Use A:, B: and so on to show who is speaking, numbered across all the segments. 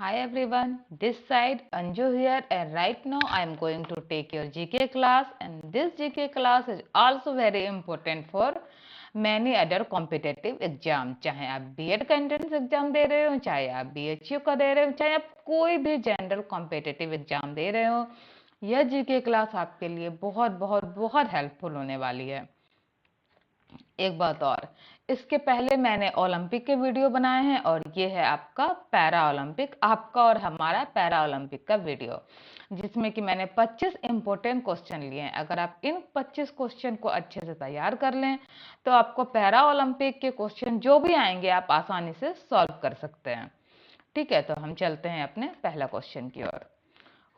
A: Hi everyone, this side Anju here, and right now I am going to take your GK class, and this GK class is also very important for many other competitive exam. चाहे आप B.Ed का entrance exam दे रहे हो, चाहे आप BHU का दे रहे हो, चाहे आप कोई भी जनरल कॉम्पिटिटिव एग्जाम दे रहे हो, यह GK क्लास आपके लिए बहुत बहुत बहुत हेल्पफुल होने वाली है। एक बात और, इसके पहले मैंने ओलंपिक के वीडियो बनाए हैं और ये है आपका पैरा ओलंपिक, आपका और हमारा पैरा ओलंपिक का वीडियो, जिसमें कि मैंने 25 इंपॉर्टेंट क्वेश्चन लिए हैं। अगर आप इन 25 क्वेश्चन को अच्छे से तैयार कर लें तो आपको पैरा ओलंपिक के क्वेश्चन जो भी आएंगे आप आसानी से सॉल्व कर सकते हैं। ठीक है, तो हम चलते हैं अपने पहला क्वेश्चन की ओर।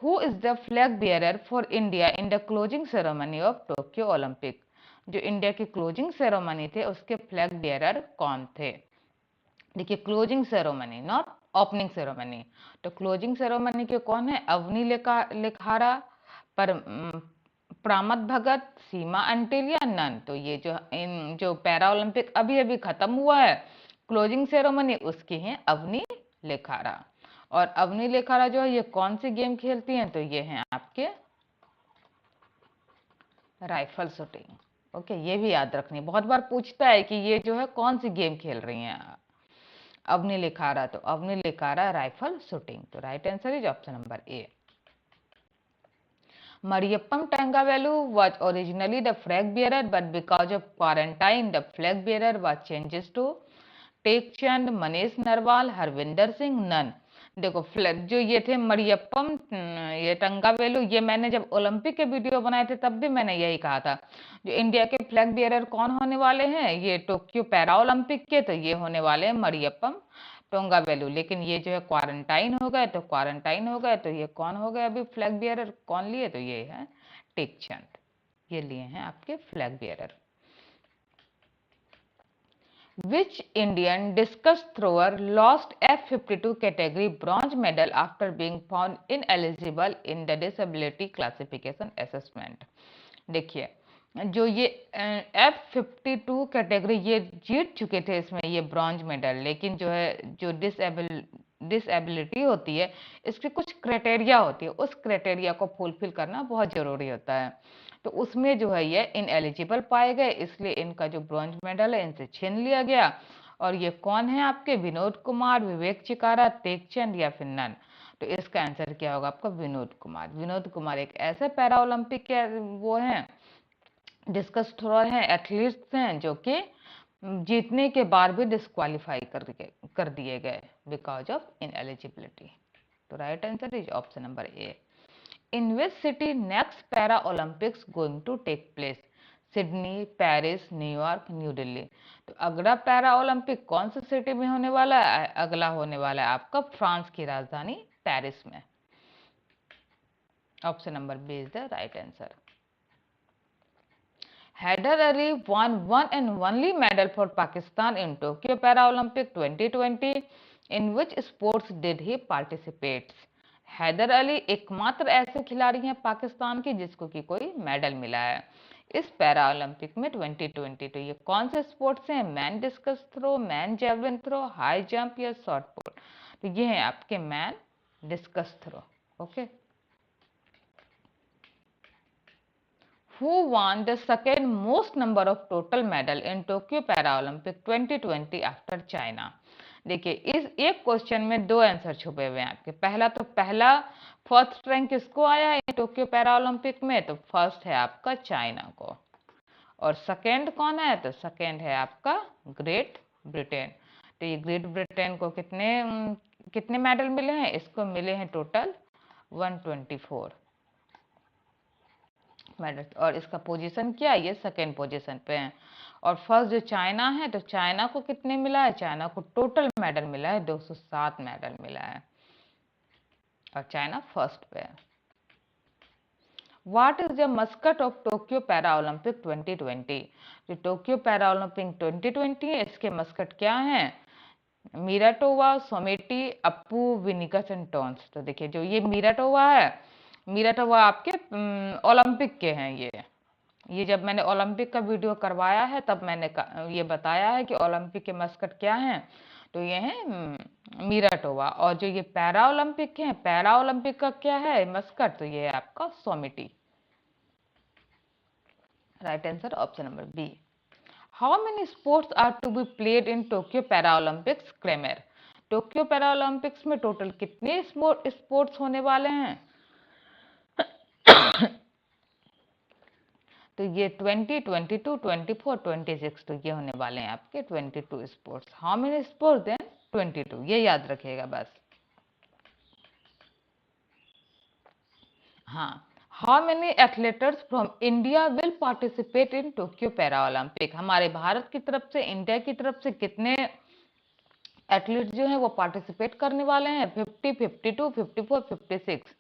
A: Who is the flag bearer for India in the closing ceremony of Tokyo Olympic? जो इंडिया की क्लोजिंग सेरेमनी थे उसके फ्लैग बियरर कौन थे? देखिए, closing ceremony not opening ceremony, तो क्लोजिंग सेरेमनी के कौन है? अवनी लेखारा, पर प्रामद भगत, सीमा अंटिल या नन? तो ये जो पैरा ओलंपिक अभी अभी खत्म हुआ है क्लोजिंग सेरेमनी, उसकी है अवनी लेखारा। और अवनी लेखारा जो है ये कौन सी गेम खेलती हैं? तो ये हैं आपके राइफल शूटिंग। ओके, ये भी याद रखनी, बहुत बार पूछता है कि ये जो है कौन सी गेम खेल रही हैं अवनी लेखारा, तो अवनी लेखारा राइफल शूटिंग। तो right answer is option number A. Mariappam Tangavelu was originally the flag bearer, but because of quarantine, the flag bearer was changed to Tek Chand, Manish Narwal, Harvinder Singh, none. देखो, फ्लैग जो ये थे मरियप्पम, ये टंगावेलु, ये मैंने जब ओलंपिक के वीडियो बनाए थे तब भी मैंने यही कहा था। जो इंडिया के फ्लैग बियरर कौन होने वाले हैं ये टोक्यो पैरा ओलंपिक के, तो ये होने वाले हैं मरियप्पम टोंगावेलु। लेकिन ये जो है क्वारंटाइन हो गए, तो क्वारंटाइन हो गए, तो ये कौन हो गए अभी फ्लैग बियरर कौन लिए? तो ये है टेक चंद, ये लिए हैं आपके flag bearer. Which Indian discus thrower lost F52 category bronze medal after being found ineligible in the disability classification assessment? देखिए, जो ये F52 कैटेगरी ये जीत चुके थे इसमें ये ब्रॉन्ज मेडल, लेकिन जो है जो डिसेबिलिटी होती है इसके कुछ क्राइटेरिया होती है, उस क्राइटेरिया को फुलफिल करना बहुत ज़रूरी होता है। तो उसमें जो है ये इनएलिजिबल पाए गए, इसलिए इनका जो ब्रॉन्ज मेडल है इनसे छीन लिया गया। और ये कौन है आपके? विनोद कुमार, विवेक चिकारा, तेगचंद या फिर नन? तो इसका आंसर क्या होगा आपका? विनोद कुमार। विनोद कुमार एक ऐसे पैरा ओलंपिक के वो हैं, डिस्कस थ्रोअर हैं, एथलीट्स हैं जो कि जीतने के बाद भी डिस्क्वालीफाई कर दिए गए बिकॉज ऑफ इनएलिजिबिलिटी। तो right answer is option number A. In which city next para Olympics going to take place? Sydney, Paris, New York, New Delhi? तो अगला पैरा ओलंपिक कौन सी सिटी में होने वाला है? अगला होने वाला है आपका फ्रांस की राजधानी पेरिस में। Option number B is the right answer. Haider Ali won one and only medal for Pakistan in Tokyo Paralympic 2020. In which sports did he participate? Haider Ali एकमात्र ऐसे खिलाड़ी हैं पाकिस्तान के जिसको कि कोई मेडल मिला है इस पैरा ओलंपिक में 2020। तो ये कौन से स्पोर्ट्स हैं? Man discus throw, man javelin throw, high jump या शॉर्ट पुट? तो ये हैं आपके man discus throw. Okay. Who won the second most number of total medal in Tokyo Paralympic 2020 after China? देखिए, इस एक क्वेश्चन में दो आंसर छुपे हुए हैं आपके। पहला फर्स्ट रैंक किसको आया है टोक्यो पैरा ओलंपिक में? तो फर्स्ट है आपका चाइना को। और सेकेंड कौन है? तो सेकेंड है आपका ग्रेट ब्रिटेन। तो ये ग्रेट ब्रिटेन को कितने मेडल मिले हैं? इसको मिले हैं टोटल 124 मेडल। और इसका पोजीशन क्या है? ये सेकेंड पोजीशन पे है। और फर्स्ट जो चाइना है, तो चाइना को कितने मिला है? चाइना को टोटल मेडल मिला है 207 मेडल मिला है, और चाइना फर्स्ट पे है। What is the Muscat of Tokyo para Olympic 2020? जो टोक्यो पैरा ओलंपिक 2020 है इसके मस्कट क्या है? मीराटोवा, सोमेटी, अप्पू, विनिकस एंड टॉन्स। तो देखिए, जो ये मीराटोवा है, मीराटोवा आपके ओलंपिक के हैं। ये जब मैंने ओलंपिक का वीडियो करवाया है तब मैंने ये बताया है कि ओलंपिक के मस्कट क्या हैं। तो ये है मीराटोवा। और जो ये पैरा ओलंपिक है, पैरा ओलंपिक का क्या है मस्कट, तो ये है आपका Someity. Right answer option number B. How many sports are to be played in Tokyo para Olympics क्रेमर। टोक्यो पैरा ओलंपिक्स में टोटल कितने स्पोर्ट्स होने वाले हैं? तो ये 20, 22, 24, 26, तो ये होने वाले हैं आपके 22 sports. How many sports then 22, ये याद रखिएगा बस। हाँ, how many athletes from India will participate in Tokyo para Olympic. हमारे भारत की तरफ से, इंडिया की तरफ से कितने एथलीट जो हैं वो पार्टिसिपेट करने वाले हैं? 50, 52, 54, 56।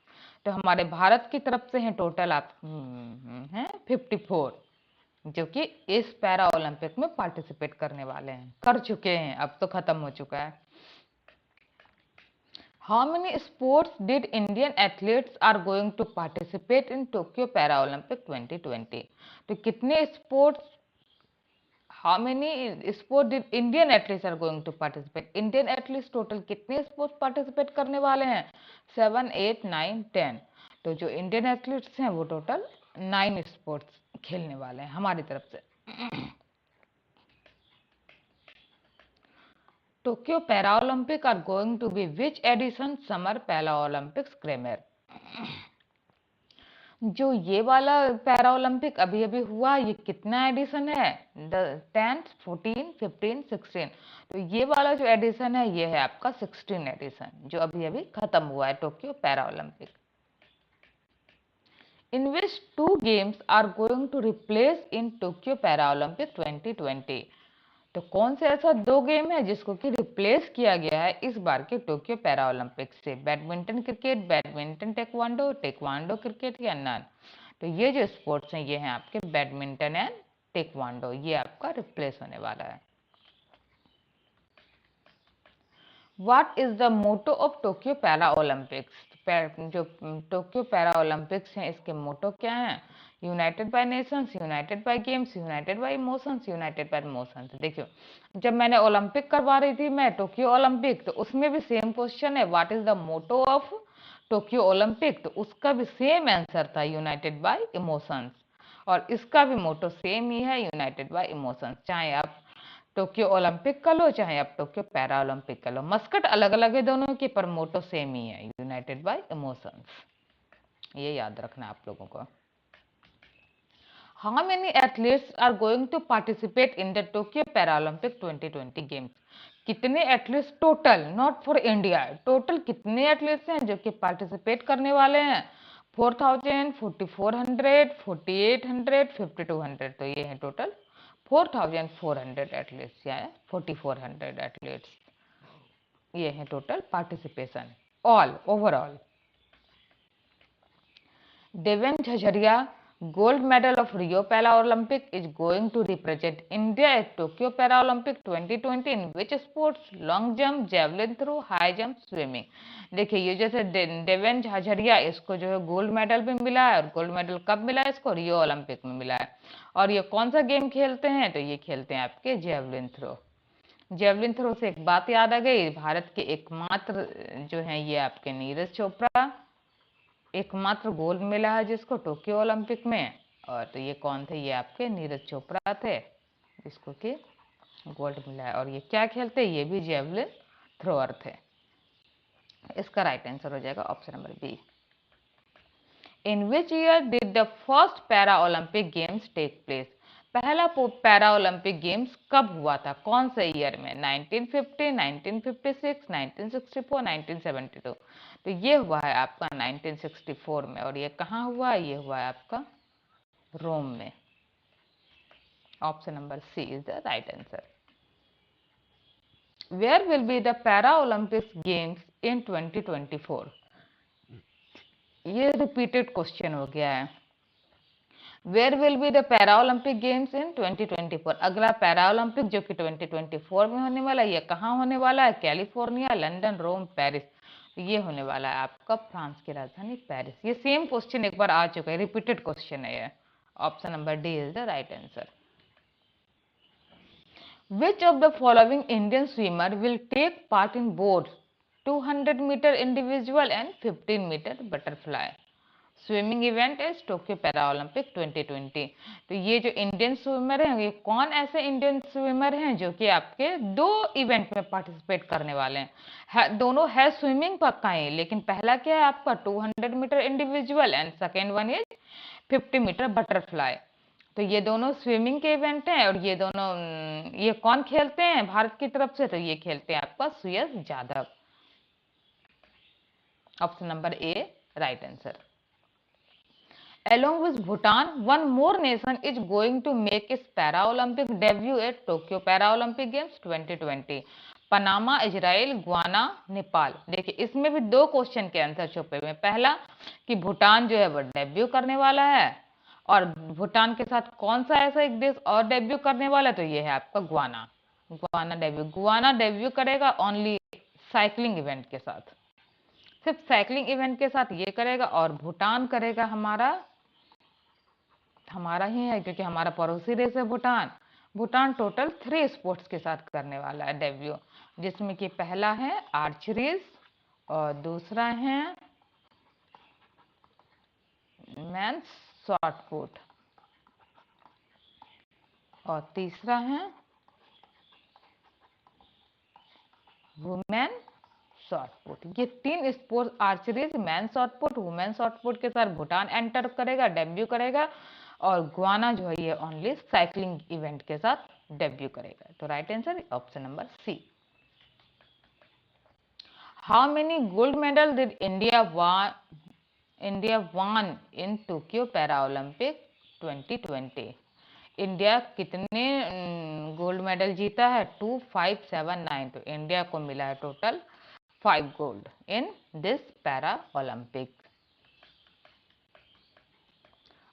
A: तो हमारे भारत की तरफ से हैं टोटल आप हैं 54, जो कि इस पैरा ओलंपिक में पार्टिसिपेट करने वाले हैं, कर चुके हैं, अब तो खत्म हो चुका है। How many sports did Indian athletes are going to participate in Tokyo para Olympic 2020। तो कितने sports, how many sport did Indian athletes are going to participate, Indian athletes total कितने स्पोर्ट्स पार्टिसिपेट करने वाले हैं? 7, 8, 9, 10। तो जो इंडियन एथलीट्स हैं वो टोटल 9 स्पोर्ट्स खेलने वाले हैं हमारी तरफ से। Tokyo para Olympic are going to be which edition summer para Olympics क्रेमर। जो ये वाला पैरा ओलंपिक अभी अभी हुआ, ये कितना एडिशन है? 10th, 14, 15, 16। तो ये वाला जो एडिशन है ये है आपका 16 एडिशन, जो अभी अभी खत्म हुआ है Tokyo para Olympic. In which 2 games are going to replace in Tokyo para Olympic 2020। तो कौन से ऐसा 2 गेम है जिसको कि रिप्लेस किया गया है इस बार के टोक्यो पैरा ओलंपिक से? Badminton cricket, badminton taekwondo, taekwondo cricket या नन। तो ये जो स्पोर्ट्स हैं ये हैं आपके बैडमिंटन एंड टेक्वांडो, ये आपका रिप्लेस होने वाला है। What is the motto of Tokyo para Olympics. जो टोक्यो पैरा ओलंपिक्स हैं इसके मोटो क्या हैं? United by nations, united by games, united by emotions, united by motions. देखियो, जब मैंने ओलंपिक करवा रही थी मैं टोक्यो ओलंपिक, तो उसमें भी सेम क्वेश्चन है, what is the motto of Tokyo Olympic, तो उसका भी सेम आंसर था, यूनाइटेड बाय इमोशंस। और इसका भी मोटो सेम ही है, यूनाइटेड बाय इमोशंस। चाहे आप टोक्यो ओलंपिक का लो चाहे आप टोक्यो पैरा ओलंपिक का लो, मस्कट अलग अलग है दोनों की, पर मोटो सेम ही है, यूनाइटेड बाय इमोशंस। ये याद रखना आप लोगों को। How many athletes are going to participate in the Tokyo para Olympic 2020 games. कितने athletes total, not for India, total कितने एथलीट्स हैं जो कि पार्टिसिपेट करने वाले हैं? 4000, 4400, 4800, 5200। तो ये है टोटल 4400 एथलीट्स या 4400 एथलीट्स, ये है total participation all overall. Deven Jhajharia, gold medal of Rio Paralympic, is going to represent India at Tokyo Paralympic 2020 in which sports? Long jump, javelin throw, high jump, swimming। देखिए ये जैसे देवेन झाझरिया, इसको जो है गोल्ड मेडल भी मिला है, और गोल्ड मेडल कब मिला है इसको? रियो ओलंपिक में मिला है। और ये कौन सा गेम खेलते हैं? तो ये खेलते हैं आपके जेवलिन थ्रो। जेवलिन थ्रो से एक बात याद आ गई, भारत के एकमात्र जो है ये आपके नीरज चोपड़ा, एकमात्र गोल्ड मिला है जिसको टोक्यो ओलंपिक में। और तो ये कौन थे? ये आपके नीरज चोपड़ा थे जिसको कि गोल्ड मिला है। और ये क्या खेलते? ये भी जेवलिन थ्रोअर थे। इसका राइट आंसर हो जाएगा option number B. In which year did the first para Olympic games take place. पहला पैरा ओलंपिक गेम्स कब हुआ था, कौन से ईयर में? 1950, 1956, 1964, 1972। तो ये हुआ है आपका 1964 में। और ये कहाँ हुआ है? ये हुआ है आपका रोम में। Option number C is the right answer. Where will be the para Olympics games in 2024। ये रिपीटेड क्वेश्चन हो गया है। Where will be the para Olympic games in 2024। अगला पैरा ओलंपिक जो कि 2024 में होने वाला है, ये कहाँ होने वाला है? कैलिफोर्निया, लंदन, रोम, पेरिस। ये होने वाला है आपका फ्रांस की राजधानी पेरिस। ये सेम क्वेश्चन एक बार आ चुका है, रिपीटेड क्वेश्चन है ये। Option number D is the right answer. Which of the following Indian swimmer will take part in both 200-meter individual and 15-meter butterfly swimming event is Tokyo para Olympic 2020। तो ये जो Indian swimmer हैं, ये कौन ऐसे Indian swimmer हैं जो कि आपके दो इवेंट में पार्टिसिपेट करने वाले हैं। दोनों है स्विमिंग पक्का ही, लेकिन पहला क्या है आपका 200 metre individual and second one is 50 metre butterfly. तो ये दोनों स्विमिंग के इवेंट हैं और ये दोनों ये कौन खेलते हैं भारत की तरफ से, तो ये खेलते हैं आपका Suyash Yadav. Option number A right answer. Along with Bhutan, one more nation is going to make its Paralympic debut at Tokyo Paralympic Games 2020. Panama, Israel, Guana, Nepal. देखिए इसमें भी दो क्वेश्चन के आंसर छुपे हुए हैं। पहला कि भूटान जो है वो डेब्यू करने वाला है, और भूटान के साथ कौन सा ऐसा एक देश और डेब्यू करने वाला है, तो ये है आपका गुआना। गुआना डेब्यू करेगा ओनली साइकिलिंग इवेंट के साथ, सिर्फ साइकिलिंग इवेंट के साथ ये करेगा, और भूटान करेगा हमारा ही है क्योंकि हमारा पड़ोसी देश है भूटान। भूटान टोटल 3 स्पोर्ट्स के साथ करने वाला है डेब्यू, जिसमें कि पहला है आर्चरीज, और दूसरा है मेंस शॉट पुट, और तीसरा है वुमेन शॉट पुट। ये 3 sports archeries, men shot put, women shot put के साथ भूटान एंटर करेगा, डेब्यू करेगा, और गुआना जो है ये ओनली साइकिलिंग इवेंट के साथ डेब्यू करेगा। तो right answer option number C. How many gold medal did India won in Tokyo para Olympic 2020? India कितने गोल्ड मेडल जीता है? 2, 5, 7, 9। तो इंडिया को मिला है total 5 gold in this para Olympic.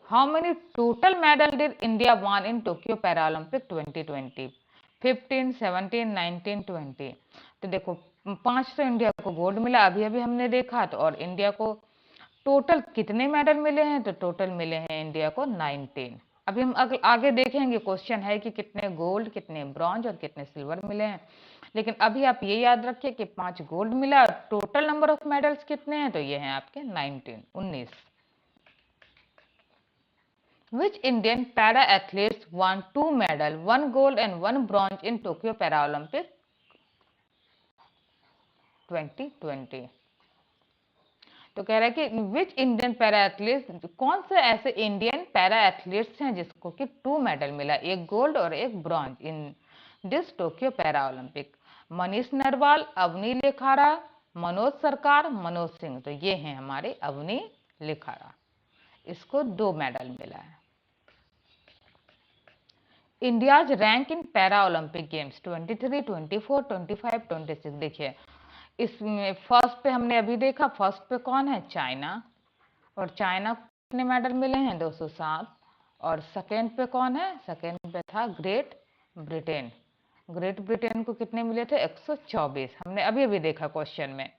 A: How many total medal did India won in Tokyo Paralympic 2020? 15, 17, 19, 20। तो देखो 5 तो इंडिया को गोल्ड मिला, अभी अभी हमने देखा। तो और इंडिया को टोटल कितने मेडल मिले हैं? तो टोटल मिले हैं इंडिया को 19। अभी हम आगे देखेंगे, क्वेश्चन है कि कितने गोल्ड, कितने ब्रॉन्ज और कितने सिल्वर मिले हैं, लेकिन अभी आप ये याद रखिए कि 5 गोल्ड मिला और टोटल नंबर ऑफ मेडल्स कितने हैं? तो ये हैं आपके 19। Which Indian para athletes won 2 medals, 1 gold and 1 bronze in Tokyo Paralympic 2020? तो कह रहा है कि विच इंडियन पैरा एथलीट्स, कौन से ऐसे इंडियन पैरा एथलीट्स हैं जिसको कि 2 मेडल मिला, 1 गोल्ड और 1 bronze in this Tokyo para Olympic? Manish Narwal, Avani Lekhara, Manoj Sarkar, Manoj Singh. तो ये हैं हमारे अवनी लेखारा, इसको 2 मेडल मिला है। India's rank in para Olympic games 23, 24, 25, 26। देखिए इसमें फर्स्ट पे हमने अभी देखा, फर्स्ट पे कौन है? चाइना, और चाइना को कितने मेडल मिले हैं? 207। और सेकेंड पे कौन है? सेकेंड पे था ग्रेट ब्रिटेन। ग्रेट ब्रिटेन को कितने मिले थे? 124, हमने अभी अभी देखा क्वेश्चन में।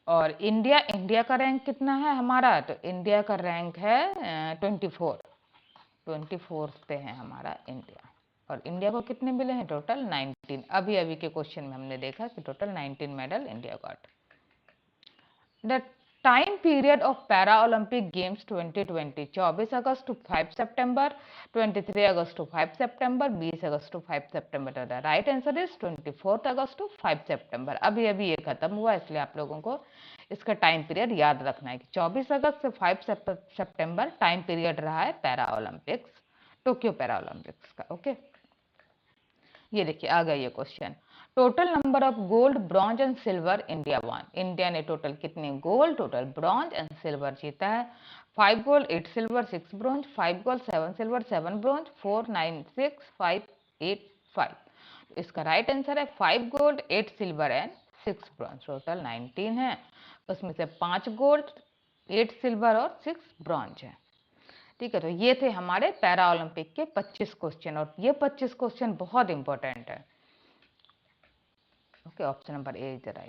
A: और इंडिया का रैंक कितना है हमारा? तो इंडिया का रैंक है 24 पे है हमारा इंडिया। और इंडिया को कितने मिले हैं? टोटल 19। अभी अभी के क्वेश्चन में हमने देखा कि total 19 medal India got. The time period of para Olympic games 2020, 24 August to 5 September, 23 August to 5 September, 20 August to 5 September. The right answer is 24 August to 5 September. अभी अभी ये खत्म हुआ, इसलिए आप लोगों को इसका टाइम पीरियड याद रखना है कि 24 अगस्त से 5 सितंबर टाइम पीरियड रहा है para Olympics, Tokyo para Olympics का। ओके, ये देखिए आ गया ये question. Total number of gold, bronze and silver India one. India ने टोटल कितने gold, total bronze and silver जीता है? 5 gold, 8 silver, 6 bronze, 5 gold, 7 silver, 7 bronze, 4, 9, 6, 5, 8, 5। इसका राइट आंसर है 5 gold, 8 silver and 6 bronze. Total 19 है, उसमें से 5 गोल्ड, 8 सिल्वर और 6 ब्रॉन्ज है। ठीक है, तो ये थे हमारे पैरा ओलंपिक के 25 क्वेश्चन, और ये 25 क्वेश्चन बहुत इंपॉर्टेंट है। Okay, option number A is the right.